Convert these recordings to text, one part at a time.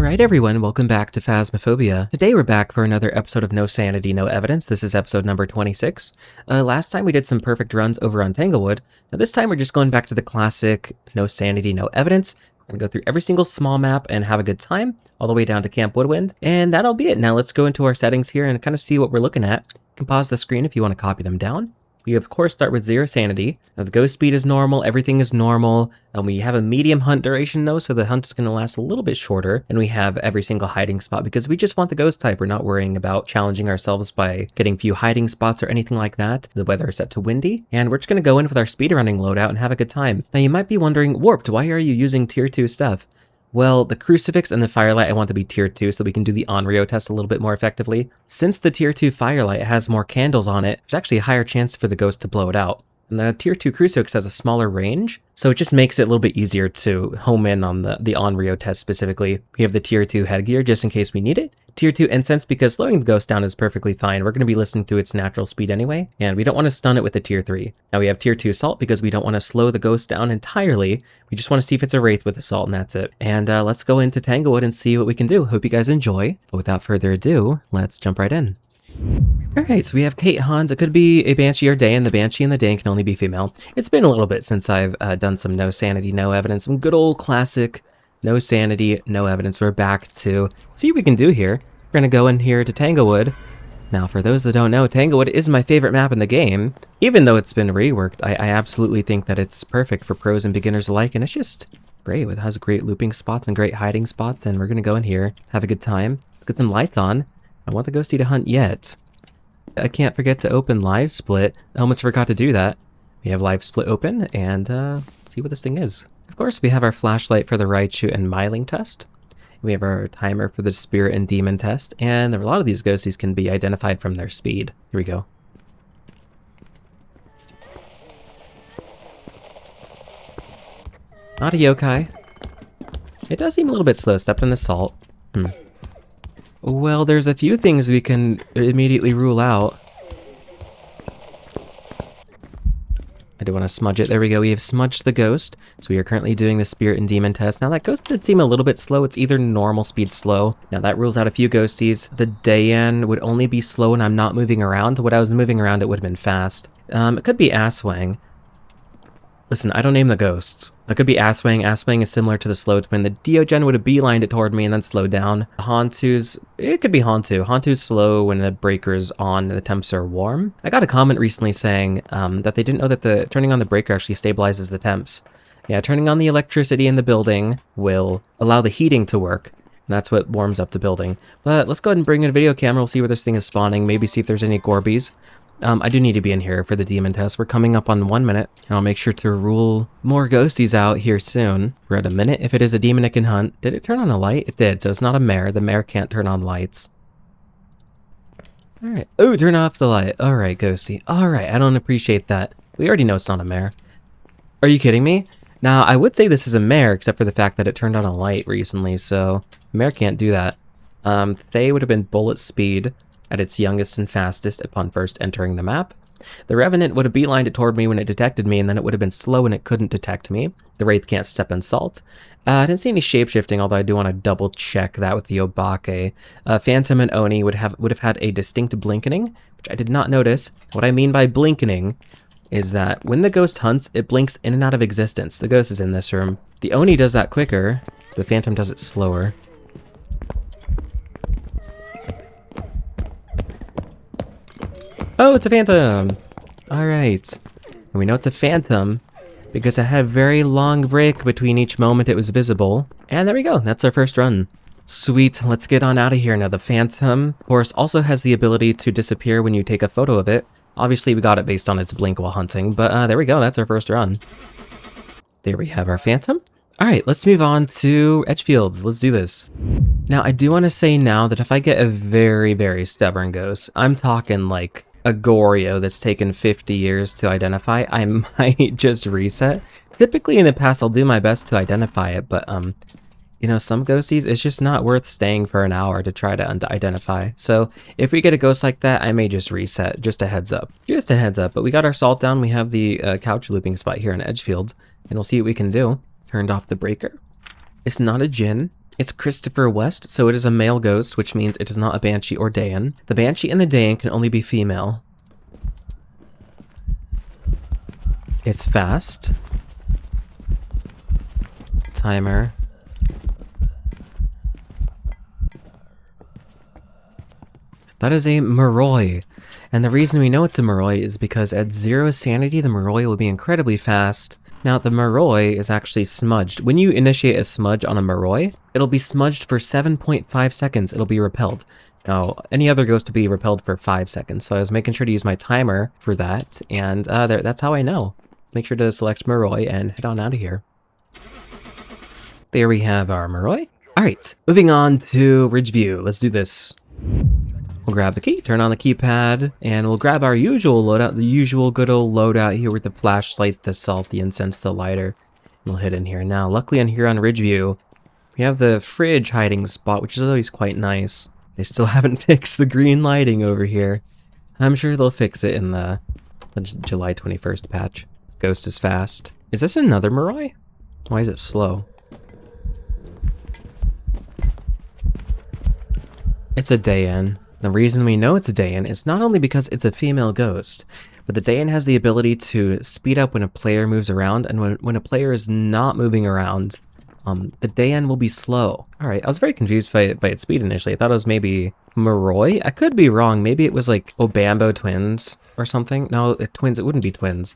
Alright everyone, welcome back to Phasmophobia. Today we're back for another episode of No Sanity, No Evidence. This is episode number 26. Last time we did some perfect runs over on Tanglewood. Now this time we're just going back to the classic No Sanity, No Evidence. We're going to go through every single small map and have a good time, all the way down to Camp Woodwind. And that'll be it. Now let's go into our settings here and kind of see what we're looking at. You can pause the screen if you want to copy them down. We of course start with 0 sanity. Now the ghost speed is normal, everything is normal, and we have a medium hunt duration though, so the hunt is going to last a little bit shorter, and we have every single hiding spot because we just want the ghost type. We're not worrying about challenging ourselves by getting few hiding spots or anything like that. The weather is set to windy, and we're just going to go in with our speedrunning loadout and have a good time. Now you might be wondering, Warped, why are you using tier 2 stuff? Well, the crucifix and the firelight I want to be tier 2 so we can do the Onryo test a little bit more effectively. Since the tier 2 firelight has more candles on it, there's actually a higher chance for the ghost to blow it out. And the tier 2 crucifix has a smaller range, so it just makes it a little bit easier to home in on the Onryo test specifically. We have the tier 2 headgear just in case we need it. Tier 2 incense because slowing the ghost down is perfectly fine. We're going to be listening to its natural speed anyway, and we don't want to stun it with the tier 3. Now we have tier 2 salt because we don't want to slow the ghost down entirely. We just want to see if it's a wraith with the salt, and that's it. And let's go into Tanglewood and see what we can do. Hope you guys enjoy. But without further ado, let's jump right in. Alright, so we have Kate Hans. It could be a Banshee or Day, and the Banshee and the Day can only be female. It's been a little bit since I've done some No Sanity, No Evidence, some good old classic No Sanity, No Evidence. We're back to see what we can do here. We're going to go in here to Tanglewood. Now, for those that don't know, Tanglewood is my favorite map in the game. Even though it's been reworked, I absolutely think that it's perfect for pros and beginners alike, and it's just great. It has great looping spots and great hiding spots, and we're going to go in here, have a good time. Let's get some lights on. I want the ghostie to hunt yet. I can't forget to open Live Split. I almost forgot to do that. We have Live Split open, and see what this thing is. Of course, we have our flashlight for the Raichu and Myling test. We have our timer for the Spirit and Demon test, and a lot of these ghosties can be identified from their speed. Here we go. Not a yokai. It does seem a little bit slow. Stepped in the salt. Well, there's a few things we can immediately rule out. I do want to smudge it. There we go. We have smudged the ghost. So we are currently doing the Spirit and Demon test. Now that ghost did seem a little bit slow. It's either normal speed slow. Now that rules out a few ghosties. The Dayan would only be slow when I'm not moving around. When I was moving around, it would have been fast. It could be Asswang. Listen, I don't name the ghosts. It could be Asswang. Asswang is similar to the slow twin. The Diogen would have beelined it toward me and then slowed down. Hantu's, it could be Hantu. Hantu's slow when the breaker is on and the temps are warm. I got a comment recently saying that they didn't know that the turning on the breaker actually stabilizes the temps. Yeah, turning on the electricity in the building will allow the heating to work. And that's what warms up the building. But let's go ahead and bring in a video camera. We'll see where this thing is spawning. Maybe see if there's any Gorbies. I do need to be in here for the demon test. We're coming up on 1 minute, and I'll make sure to rule more ghosties out here soon. We're at a minute. If it is a demon, it can hunt. Did it turn on a light? It did, so it's not a mare. The mare can't turn on lights. Alright. Oh, turn off the light. Alright, ghosty. Alright, I don't appreciate that. We already know it's not a mare. Are you kidding me? Now, I would say this is a mare, except for the fact that it turned on a light recently, so the mare can't do that. They would have been bullet speed at its youngest and fastest upon first entering the map. The Revenant would have beelined it toward me when it detected me, and then it would have been slow and it couldn't detect me. The Wraith can't step in salt. I didn't see any shapeshifting, although I do want to double check that with the Obake. Phantom and Oni would have had a distinct blinkening, which I did not notice. What I mean by blinkening is that when the ghost hunts, it blinks in and out of existence. The ghost is in this room. The Oni does that quicker, the Phantom does it slower. Oh, it's a phantom! Alright. And we know it's a phantom because it had a very long break between each moment it was visible. And there we go, that's our first run. Sweet, let's get on out of here. Now the phantom, of course, also has the ability to disappear when you take a photo of it. Obviously we got it based on its blink while hunting, but there we go, that's our first run. There we have our phantom. Alright, let's move on to Edgefield. Let's do this. Now I do want to say now that if I get a very, very stubborn ghost, I'm talking like a Goryo that's taken 50 years to identify, I might just reset. Typically in the past I'll do my best to identify it, but you know, some ghosties, it's just not worth staying for an hour to try to identify. So if we get a ghost like that, I may just reset. Just a heads up. Just a heads up. But we got our salt down. We have the couch looping spot here in Edgefield, and we'll see what we can do. Turned off the breaker. It's not a Jinn. It's Christopher West, so it is a male ghost, which means it is not a Banshee or Dayan. The Banshee and the Dayan can only be female. It's fast. Timer. That is a Moroi. And the reason we know it's a Moroi is because at 0 sanity, the Moroi will be incredibly fast. Now, the Moroi is actually smudged. When you initiate a smudge on a Moroi, it'll be smudged for 7.5 seconds. It'll be repelled. Now, any other ghost will be repelled for 5 seconds. So I was making sure to use my timer for that. And that's how I know. Make sure to select Moroi and head on out of here. There we have our Moroi. All right, moving on to Ridgeview. Let's do this. We'll grab the key, turn on the keypad, and we'll grab our usual loadout, the usual good old loadout here with the flashlight, the salt, the incense, the lighter. We'll hit in here. Now, luckily on here on Ridgeview, we have the fridge hiding spot, which is always quite nice. They still haven't fixed the green lighting over here. I'm sure they'll fix it in the July 21st patch. Ghost is fast. Is this another Moroi? Why is it slow? It's a Dayan. The reason we know it's a Dayan is not only because it's a female ghost, but the Dayan has the ability to speed up when a player moves around, and when a player is not moving around, the Dayan will be slow. Alright, I was very confused by its speed initially. I thought it was maybe Moroi? I could be wrong. Maybe it was like Obambo twins or something. No, twins, it wouldn't be twins.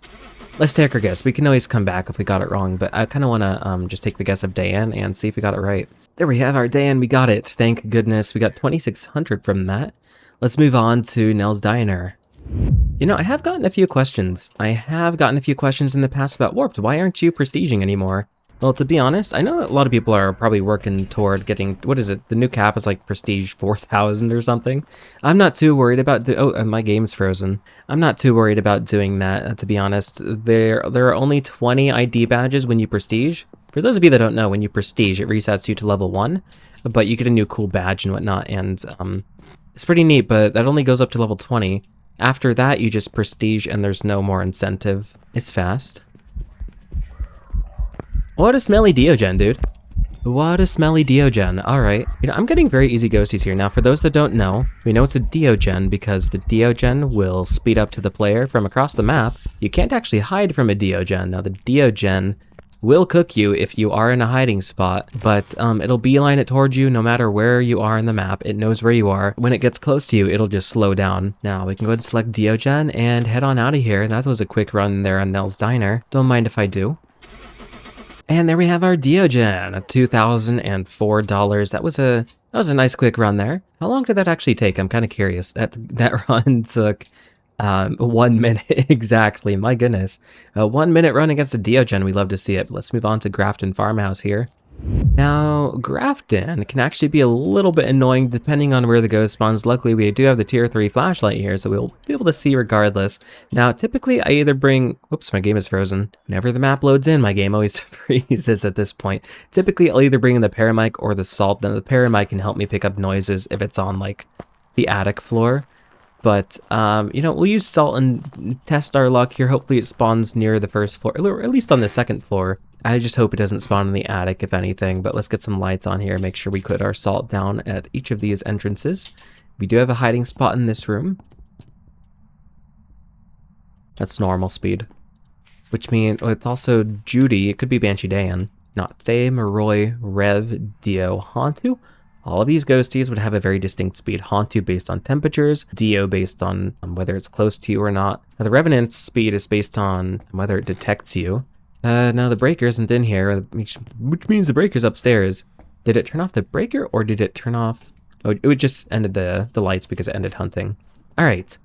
Let's take our guess. We can always come back if we got it wrong, but I kind of want to just take the guess of Dayan and see if we got it right. There we have our Dayan. We got it. Thank goodness. We got 2,600 from that. Let's move on to Nell's Diner. You know, I have gotten a few questions. in the past about Warped. Why aren't you prestiging anymore? Well, to be honest, I know a lot of people are probably working toward getting, what is it? The new cap is like Prestige 4,000 or something. I'm not too worried about, my game's frozen. I'm not too worried about doing that, to be honest. There are only 20 ID badges when you Prestige. For those of you that don't know, when you Prestige, it resets you to level 1, but you get a new cool badge and whatnot, and it's pretty neat, but that only goes up to level 20. After that, you just Prestige and there's no more incentive. It's fast. What a smelly Diogen, dude. What a smelly Diogen. Alright. You know, I'm getting very easy ghosties here. Now, for those that don't know, we know it's a Diogen because the Diogen will speed up to the player from across the map. You can't actually hide from a Diogen. Now, the Diogen will cook you if you are in a hiding spot, but it'll beeline it towards you no matter where you are in the map. It knows where you are. When it gets close to you, it'll just slow down. Now, we can go ahead and select Diogen and head on out of here. That was a quick run there on Nell's Diner. Don't mind if I do. And there we have our Diogen, $2,004. That was a nice quick run there. How long did that actually take? I'm kind of curious. That run took 1 minute exactly. My goodness, a 1 minute run against a Diogen. We love to see it. Let's move on to Grafton Farmhouse here. Now, Grafton can actually be a little bit annoying depending on where the ghost spawns. Luckily, we do have the tier 3 flashlight here, so we'll be able to see regardless. Now, typically, I either bring... Oops, my game is frozen. Whenever the map loads in, my game always freezes at this point. Typically, I'll either bring in the paramic or the salt. Then the paramic can help me pick up noises if it's on, like, the attic floor. But, you know, we'll use salt and test our luck here. Hopefully, it spawns near the first floor, or at least on the second floor. I just hope it doesn't spawn in the attic, if anything, but let's get some lights on here. Make sure we put our salt down at each of these entrances. We do have a hiding spot in this room. That's normal speed. Which means, oh, it's also Judy. It could be Banshee Dayan. Not Thay, Moroi, Rev, Dio, Hantu. All of these ghosties would have a very distinct speed. Hantu based on temperatures, Dio based on whether it's close to you or not. Now, the Revenant's speed is based on whether it detects you. Now the breaker isn't in here, which means the breaker's upstairs. Did it turn off the breaker, or did it turn off... Oh, it just ended the lights because it ended hunting. Alright.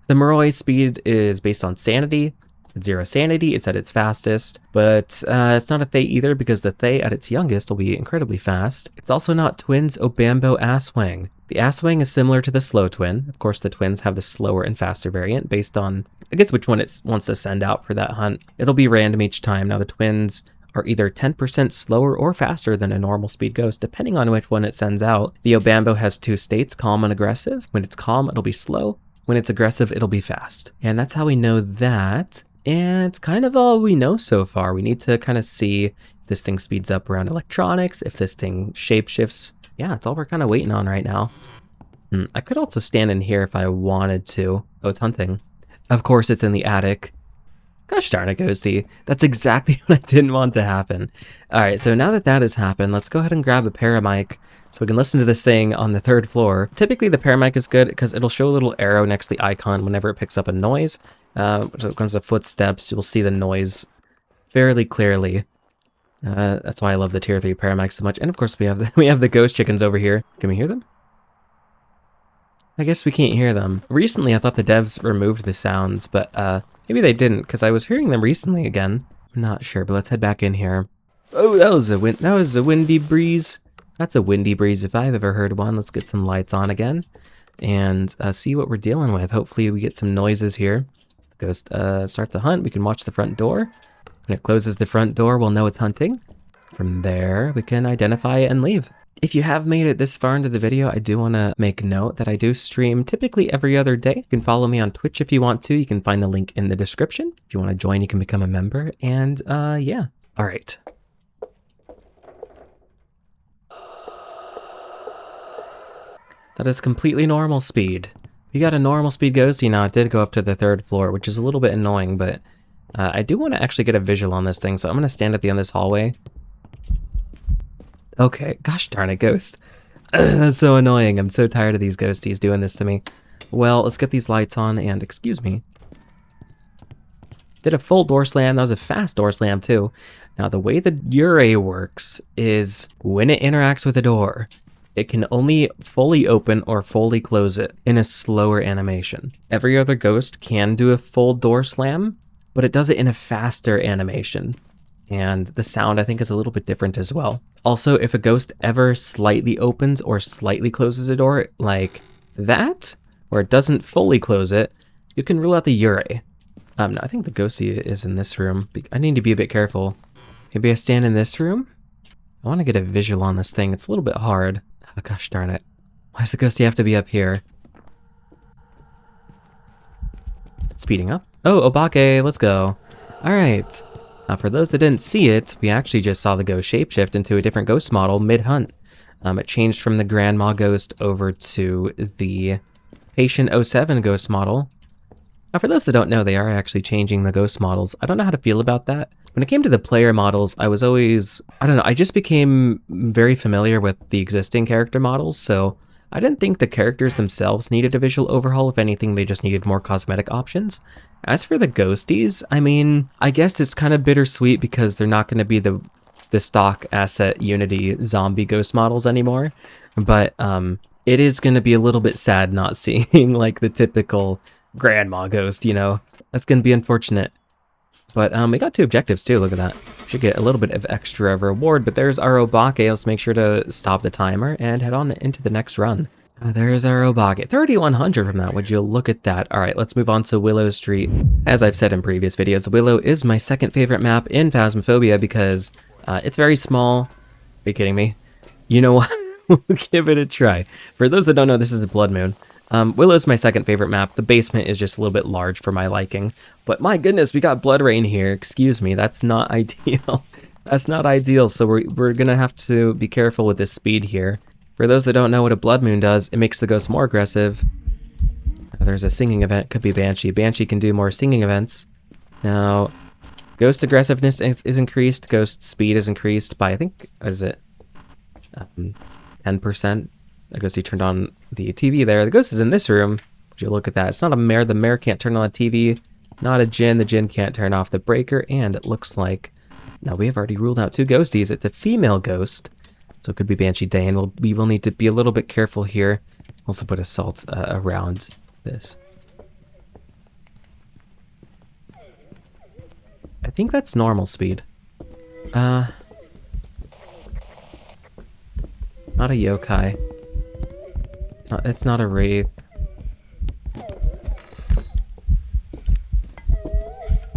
The Moroi speed is based on sanity. At 0 sanity, it's at its fastest, but it's not a Thay either because the Thay at its youngest will be incredibly fast. It's also not Twins Obambo Asswang. The Asswang is similar to the Slow Twin. Of course, the Twins have the slower and faster variant based on, I guess, which one it wants to send out for that hunt. It'll be random each time. Now, the Twins are either 10% slower or faster than a normal speed ghost, depending on which one it sends out. The Obambo has 2 states, calm and aggressive. When it's calm, it'll be slow. When it's aggressive, it'll be fast. And that's how we know that. And it's kind of all we know so far. We need to kind of see if this thing speeds up around electronics, if this thing shapeshifts. Yeah, it's all we're kind of waiting on right now. I could also stand in here if I wanted to. Oh, it's hunting. Of course, it's in the attic. Gosh darn it, Ghosty. That's exactly what I didn't want to happen. All right, so now that that has happened, let's go ahead and grab a paramic so we can listen to this thing on the 3rd floor. Typically, the paramic is good because it'll show a little arrow next to the icon whenever it picks up a noise. So it comes to footsteps, you'll see the noise fairly clearly. That's why I love the tier 3 paramics so much. And of course, we have the ghost chickens over here. Can we hear them? I guess we can't hear them. Recently, I thought the devs removed the sounds, but maybe they didn't, because I was hearing them recently again. I'm not sure, but let's head back in here. Oh, that was a windy breeze. That's a windy breeze if I've ever heard one. Let's get some lights on again and see what we're dealing with. Hopefully we get some noises here. As the ghost starts to hunt, we can watch the front door. When it closes the front door, we'll know it's hunting. From there, we can identify it and leave. If you have made it this far into the video, I do want to make note that I do stream typically every other day. You can follow me on Twitch if you want to. You can find the link in the description. If you want to join, you can become a member. And yeah. All right. That is completely normal speed. We got a normal speed ghosty now. It did go up to the 3rd floor, which is a little bit annoying, but I do want to actually get a visual on this thing, so I'm going to stand at the end of this hallway. Okay, gosh darn it, ghost. That's so annoying. I'm so tired of these ghosties doing this to me. Well, let's get these lights on, and excuse me. Did a full door slam. That was a fast door slam, too. Now, the way the Ure works is when it interacts with a door, it can only fully open or fully close it in a slower animation. Every other ghost can do a full door slam, but it does it in a faster animation. And the sound, I think, is a little bit different as well. Also, if a ghost ever slightly opens or slightly closes a door, like that, or it doesn't fully close it, you can rule out the Ure. No, I think the ghosty is in this room. I need to be a bit careful. Maybe I stand in this room? I want to get a visual on this thing. It's a little bit hard. Oh, gosh darn it. Why does the ghosty have to be up here? It's speeding up. Oh, Obake, let's go. All right. For those that didn't see it, we actually just saw the ghost shapeshift into a different ghost model mid-hunt. It changed from the Grandma ghost over to the Patient 07 ghost model. Now, for those that don't know, they are actually changing the ghost models. I don't know how to feel about that. When it came to the player models, I was always, I don't know, I just became very familiar with the existing character models, so I didn't think the characters themselves needed a visual overhaul. If anything, they just needed more cosmetic options. As for the ghosties, I mean, I guess it's kind of bittersweet because they're not going to be the stock asset Unity zombie ghost models anymore. But it is going to be a little bit sad not seeing like the typical grandma ghost, you know. That's going to be unfortunate. But we got 2 objectives too, look at that. Should get a little bit of extra reward, but there's our Obake. Let's make sure to stop the timer and head on into the next run. There's our Obake. 3,100 from that, would you look at that. All right, let's move on to Willow Street. As I've said in previous videos, Willow is my 2nd favorite map in Phasmophobia because it's very small. Are you kidding me? You know what? We'll give it a try. For those that don't know, this is the Blood Moon. Willow's my 2nd favorite map. The basement is just a little bit large for my liking. But my goodness, we got Blood Rain here. Excuse me, that's not ideal. That's not ideal, so we're gonna have to be careful with this speed here. For those that don't know what a Blood Moon does, it makes the ghost more aggressive. There's a singing event, could be Banshee. Banshee can do more singing events. Now, ghost aggressiveness is increased, ghost speed is increased by, I think, what is it? 10%. I guess he turned on the TV there. The ghost is in this room. Would you look at that? It's not a mare. The mare can't turn on the TV. Not a djinn. The djinn can't turn off the breaker. And it looks like... Now, we have already ruled out 2 ghosties. It's a female ghost. So it could be Banshee Day. And we will need to be a little bit careful here. Also put a salt around this. I think that's normal speed. Not a yokai. It's not a wraith.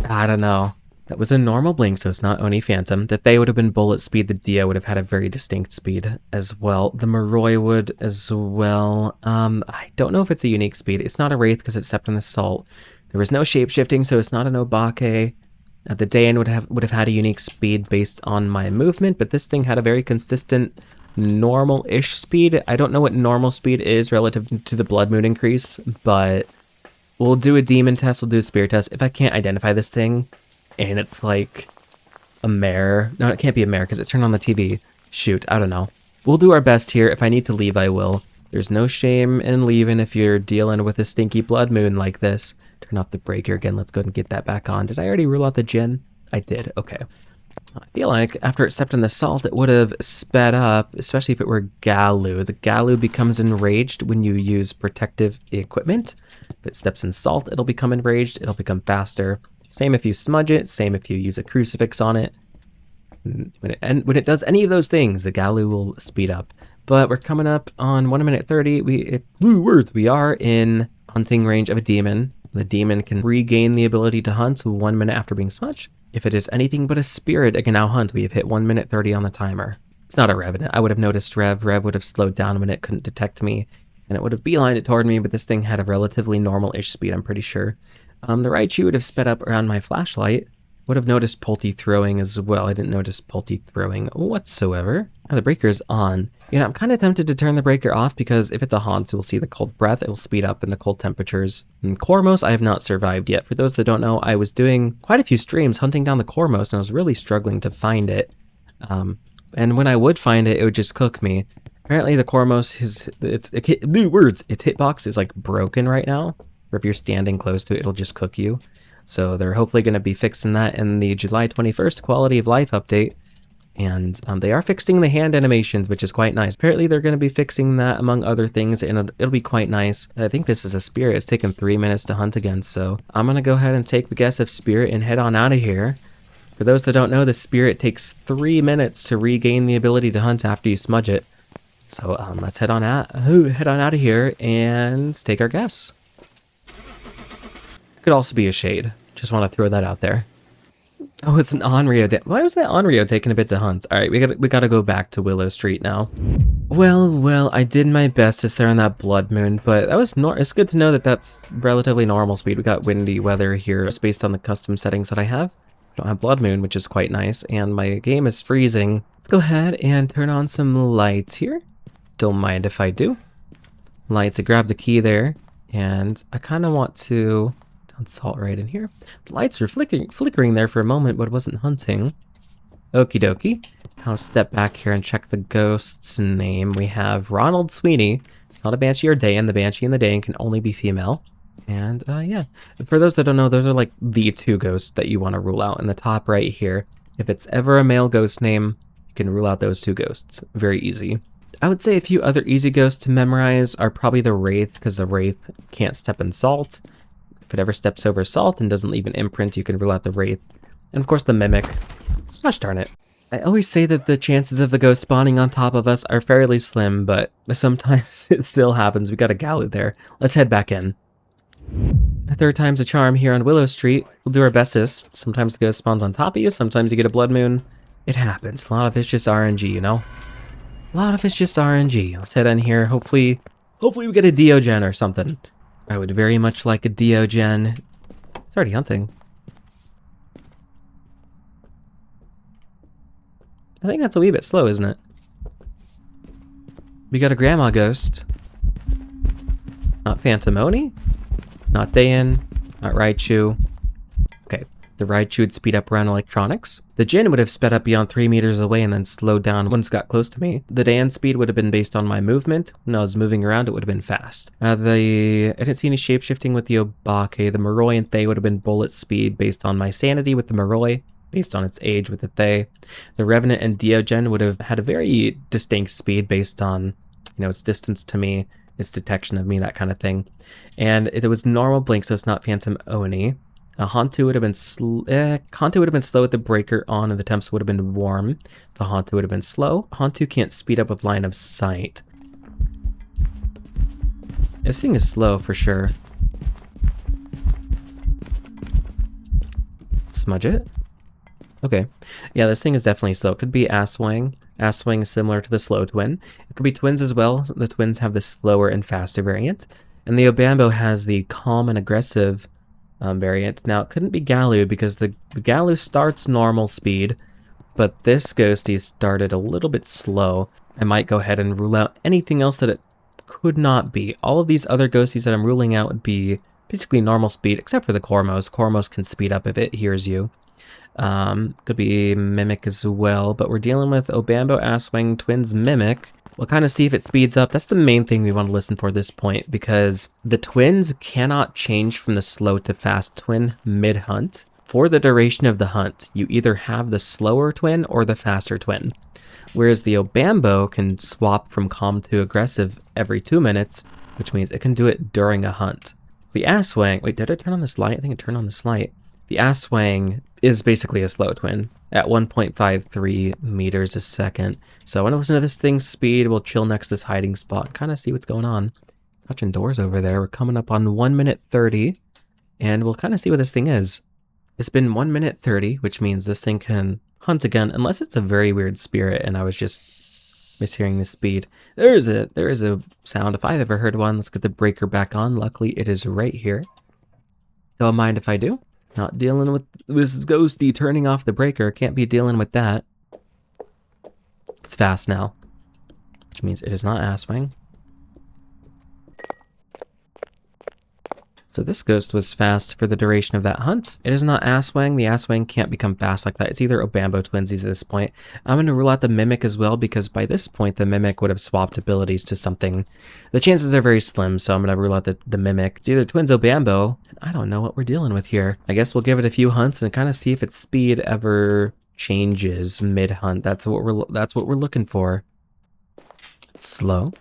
I don't know. That was a normal blink, so it's not Oni Phantom. The Thay would have been bullet speed. The Dio would have had a very distinct speed as well. The Moroi would as well. I don't know if it's a unique speed. It's not a wraith because it's stepped on the salt. There was no shape shifting, so it's not an Obake. The Dayan would have had a unique speed based on my movement, but this thing had a very consistent normal-ish speed. I don't know what normal speed is relative to the blood moon increase, but we'll do a demon test, we'll do a spirit test. If I can't identify this thing, and it's like a mare. No, it can't be a mare because it turned on the TV. Shoot, I don't know. We'll do our best here. If I need to leave, I will. There's no shame in leaving if you're dealing with a stinky blood moon like this. Turn off the breaker again. Let's go ahead and get that back on. Did I already rule out the gin? I did. Okay. I feel like after it stepped in the salt, it would have sped up, especially if it were Galu. The Galu becomes enraged when you use protective equipment. If it steps in salt, it'll become enraged. It'll become faster. Same if you smudge it. Same if you use a crucifix on it. When it does any of those things, the Galu will speed up. But we're coming up on 1 minute 30. We are in hunting range of a demon. The demon can regain the ability to hunt 1 minute after being smudged. If it is anything but a spirit, it can now hunt. We have hit 1 minute 30 on the timer. It's not a Revenant. I would have noticed Rev. Rev would have slowed down when it couldn't detect me, and it would have beelined it toward me, but this thing had a relatively normal-ish speed, I'm pretty sure. The Raichu would have sped up around my flashlight. Would have noticed Pulte throwing as well. I didn't notice Pulte throwing whatsoever. Now the breaker is on. You know, I'm kind of tempted to turn the breaker off because if it's a haunt, we'll see the cold breath. It will speed up in the cold temperatures. And Cormos, I have not survived yet. For those that don't know, I was doing quite a few streams hunting down the Cormos, and I was really struggling to find it. And when I would find it, it would just cook me. Apparently the Cormos, its hitbox is like broken right now. Or if you're standing close to it, it'll just cook you. So they're hopefully going to be fixing that in the July 21st Quality of Life update. And they are fixing the hand animations, which is quite nice. Apparently they're going to be fixing that among other things, and it'll be quite nice. I think this is a spirit. It's taken 3 minutes to hunt again, so I'm going to go ahead and take the guess of spirit and head on out of here. For those that don't know, the spirit takes 3 minutes to regain the ability to hunt after you smudge it. So let's head on out of here and take our guess. Could also be a shade. Just want to throw that out there. Oh, it's an Onryo. Why was that Onryo taking a bit to hunt? All right, we gotta go back to Willow Street now. Well, I did my best to stare on that blood moon, but that was it's good to know that that's relatively normal speed. We got windy weather here, just based on the custom settings that I have. I don't have blood moon, which is quite nice, and my game is freezing. Let's go ahead and turn on some lights here. Don't mind if I do. Lights. I grab the key there, and I kind of want to. Salt right in here. The lights were flickering there for a moment, but it wasn't hunting. Okie dokie. I'll step back here and check the ghost's name. We have Ronald Sweeney. It's not a Banshee or Dayan. The Banshee and the Dayan can only be female. And yeah, for those that don't know, those are like the two ghosts that you want to rule out in the top right here. If it's ever a male ghost name, you can rule out those two ghosts. Very easy. I would say a few other easy ghosts to memorize are probably the Wraith, because the Wraith can't step in salt. If it ever steps over salt and doesn't leave an imprint, you can rule out the Wraith. And of course the Mimic. Gosh darn it. I always say that the chances of the ghost spawning on top of us are fairly slim, but sometimes it still happens. We got a Galu there. Let's head back in. A third time's a charm here on Willow Street. We'll do our bestest. Sometimes the ghost spawns on top of you, sometimes you get a blood moon. It happens. A lot of it's just RNG, you know? A lot of it's just RNG. Let's head in here. Hopefully we get a Diogen or something. I would very much like a Diogen. It's already hunting. I think that's a wee bit slow, isn't it? We got a Grandma Ghost. Not Phantomoni. Not Dayan. Not Raichu. Okay. The Raichu would speed up around electronics. The Jin would have sped up beyond 3 meters away and then slowed down once it got close to me. The Dayan speed would have been based on my movement. When I was moving around, it would have been fast. I didn't see any shapeshifting with the Obake. The Moroi and Thay would have been bullet speed based on my sanity with the Moroi, based on its age with the Thay. The Revenant and Diogen would have had a very distinct speed based on, its distance to me, its detection of me, that kind of thing. And it was normal blink, so it's not Phantom Oni. Hantu would have been Hantu would have been slow with the breaker on, and the temps would have been warm. The Hantu would have been slow. Hantu can't speed up with line of sight. This thing is slow for sure. Smudge it. Okay. Yeah, this thing is definitely slow. It could be Asswing. Asswing is similar to the slow twin. It could be twins as well. The twins have the slower and faster variant. And the Obambo has the calm and aggressive variant. Now, it couldn't be Galu because the Galu starts normal speed, but this ghosty started a little bit slow. I might go ahead and rule out anything else that it could not be. All of these other ghosties that I'm ruling out would be basically normal speed, except for the Cormos. Cormos can speed up if it hears you. Could be Mimic as well, but we're dealing with Obambo, Asswing, Twins, Mimic. We'll kind of see if it speeds up. That's the main thing we want to listen for at this point, because the Twins cannot change from the slow to fast twin mid-hunt. For the duration of the hunt, you either have the slower twin or the faster twin. Whereas the Obambo can swap from calm to aggressive every 2 minutes, which means it can do it during a hunt. The Asswang, wait, did I turn on this light? I think it turned on this light. The Asswang is basically a slow twin at 1.53 meters a second. So I want to listen to this thing's speed. We'll chill next to this hiding spot, kind of see what's going on. Touching doors over there. We're coming up on 1 minute 30, and we'll kind of see what this thing is. It's been 1 minute 30, which means this thing can hunt again, unless it's a very weird spirit and I was just mishearing the speed. There is a sound if I've ever heard one. Let's get the breaker back on. Luckily, it is right here. Don't mind if I do. Not dealing with this ghosty turning off the breaker. Can't be dealing with that. It's fast now, which means it is not Asswing. So this ghost was fast for the duration of that hunt. It is not Asswing. The Asswing can't become fast like that. It's either Obambo twinsies at this point. I'm going to rule out the Mimic as well, because by this point the Mimic would have swapped abilities to something. The chances are very slim, so I'm going to rule out the Mimic. It's either Twins Obambo, and I don't know what we're dealing with here. I guess we'll give it a few hunts and kind of see if its speed ever changes mid-hunt. That's what we're looking for. It's slow.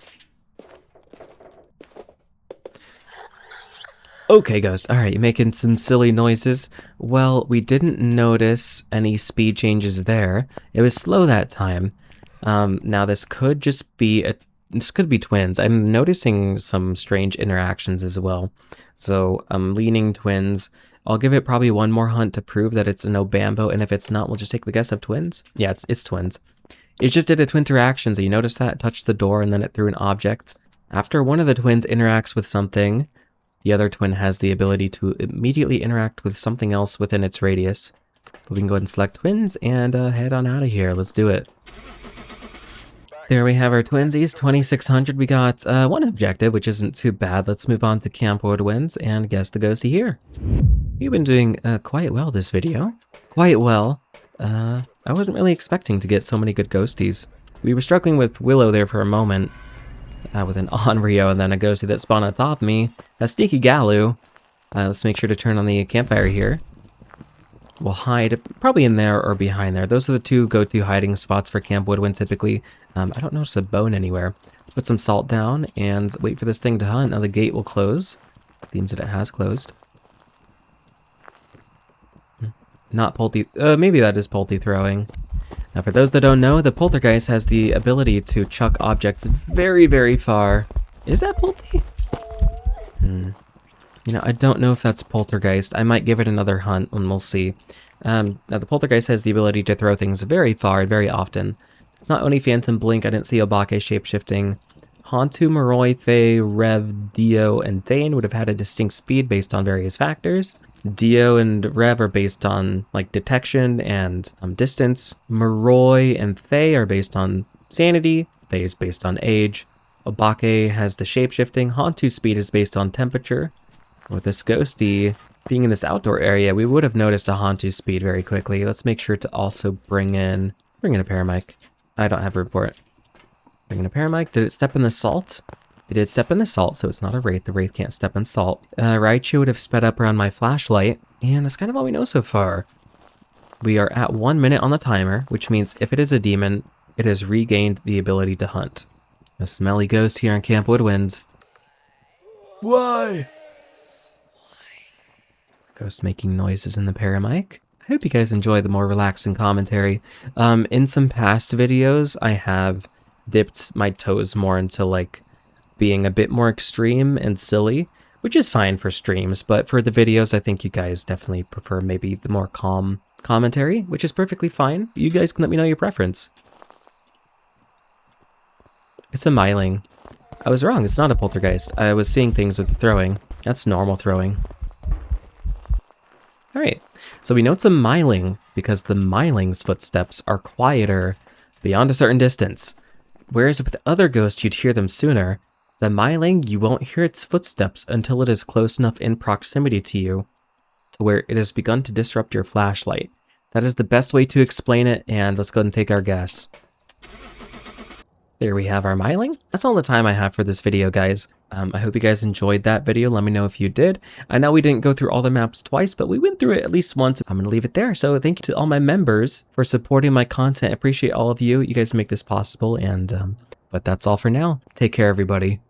Okay, Ghost. Alright, you're making some silly noises. Well, we didn't notice any speed changes there. It was slow that time. Now this could just be this could be twins. I'm noticing some strange interactions as well. So I'm leaning twins. I'll give it probably one more hunt to prove that it's an Obambo, and if it's not, we'll just take the guess of twins. Yeah, it's twins. It just did a twin interaction, so you notice that? It touched the door and then it threw an object. After one of the twins interacts with something, the other twin has the ability to immediately interact with something else within its radius. We can go ahead and select twins and head on out of here. Let's do it. There we have our twinsies, 2600. We got one objective, which isn't too bad. Let's move on to Camp Woodwind and guess the ghosty here. We've been doing quite well this video. Quite well. I wasn't really expecting to get so many good ghosties. We were struggling with Willow there for a moment. With an Onryo and then a ghosty that spawned on top of me. A sneaky Galu. Let's make sure to turn on the campfire here. We'll hide probably in there or behind there. Those are the two go-to hiding spots for Camp Woodwind typically. I don't notice a bone anywhere. Put some salt down and wait for this thing to hunt. Now the gate will close. Seems that it has closed. Not Pulte. Maybe that is Pulte throwing. Now, for those that don't know, the Poltergeist has the ability to chuck objects very, very far. Is that Pulte? You know, I don't know if that's Poltergeist. I might give it another hunt and we'll see. Now, the Poltergeist has the ability to throw things very far and very often. It's not only Phantom Blink. I didn't see Obake shapeshifting. Hantu, Moroi, Thay, Rev, Dio, and Thane would have had a distinct speed based on various factors. Dio and Rev are based on like detection and distance. Moroi and Thay are based on sanity. Thay is based on age. Obake has the shapeshifting. Hantu speed is based on temperature. With this ghosty being in this outdoor area, we would have noticed a Hantu speed very quickly. Let's make sure to also bring in a paramic. I don't have room for it. Bring in a paramic. Did it step in the salt? It did step in the salt, so it's not a Wraith. The Wraith can't step in salt. Raichu would have sped up around my flashlight, and that's kind of all we know so far. We are at 1 minute on the timer, which means if it is a demon, it has regained the ability to hunt. A smelly ghost here on Camp Woodwind. Why? Ghost making noises in the paramic. I hope you guys enjoy the more relaxing commentary. In some past videos, I have dipped my toes more into like being a bit more extreme and silly, which is fine for streams, but for the videos, I think you guys definitely prefer maybe the more calm commentary, which is perfectly fine. You guys can let me know your preference. It's a Myling. I was wrong, it's not a Poltergeist. I was seeing things with the throwing. That's normal throwing. Alright, so we know it's a myling because the myling's footsteps are quieter beyond a certain distance. Whereas with other ghosts you'd hear them sooner, the myling you won't hear its footsteps until it is close enough in proximity to you to where it has begun to disrupt your flashlight. That is the best way to explain it, and let's go ahead and take our guess. There we have our myling. That's all the time I have for this video, guys. I hope you guys enjoyed that video. Let me know if you did. I know we didn't go through all the maps twice, but we went through it at least once. I'm going to leave it there. So thank you to all my members for supporting my content. I appreciate all of you. You guys make this possible. And but that's all for now. Take care, everybody.